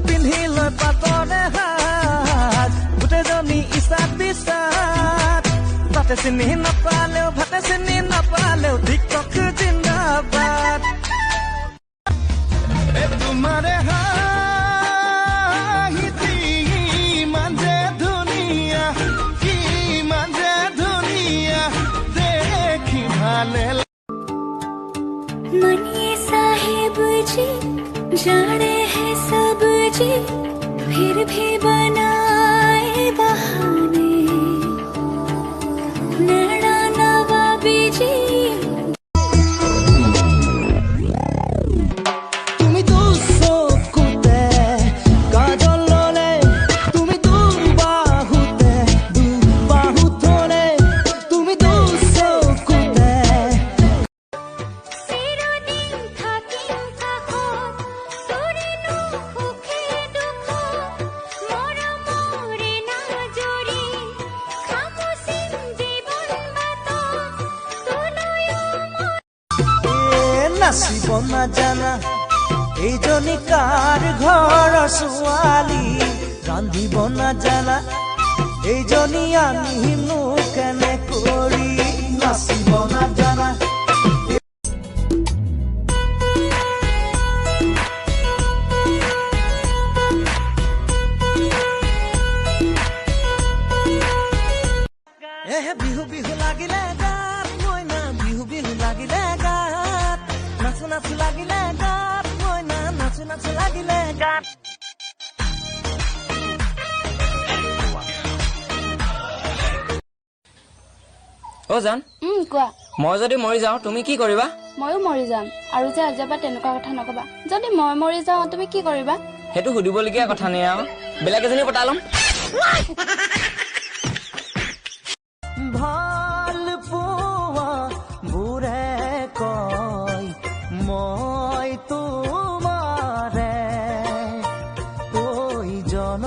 পিন্ধি লৈ পাতৰে হাত গোটেইজনী ইচাত বিচাত তাতে চিনি নাপালেও ভাতে চিনি নাপালেও টিকটক জিন্দাবাদ তোমাৰে হাঁহিতি ইমান যে ধুনীয়া কিমান যে ধুনীয়া দেখি ভালে मनिए साहिब जी जाने हैं सब जी फिर भी बनाए बहाने नैना नवाबी जी তুমি তো চকুতে কাজল ললে তুমি তো বাহুতে বাহু ধরে তুমি তো চকুতে চিরদিন থাকিম কাষত তোৰেনো সুখে দুখ মৰমৰে নাজৰি খামুচিম জীৱন বাটত তোলৈও নাচিব নাজানা এইজনী কাৰ ঘৰৰ ছোৱালী ৰান্ধিব নাজানা এইজনী আনিনো কেনে কৰি নাচিব নাজানা বিহু বিহু লাগিলে গাত মইনা বিহু বিহু লাগিলে গাত নাচো নাচো লাগিলে গাত মইনা নাচো নাচো লাগিলে গাত অ জান কোৱা মই যদি মৰি যাওঁ তুমি কি কৰিবা ময়ো মৰি যাম আৰু যে আজিবা তেনেকুৱা কথা নকবা যদি মই মৰি যাওঁ তুমি কি কৰিবা সেইটো সুধিবলগীয়া কথা নাই আৰু বেলেগ এজনী পতা ল'ম ভাল পোৱা বুঢ়ে কয় মই তোমাৰে ঐ জন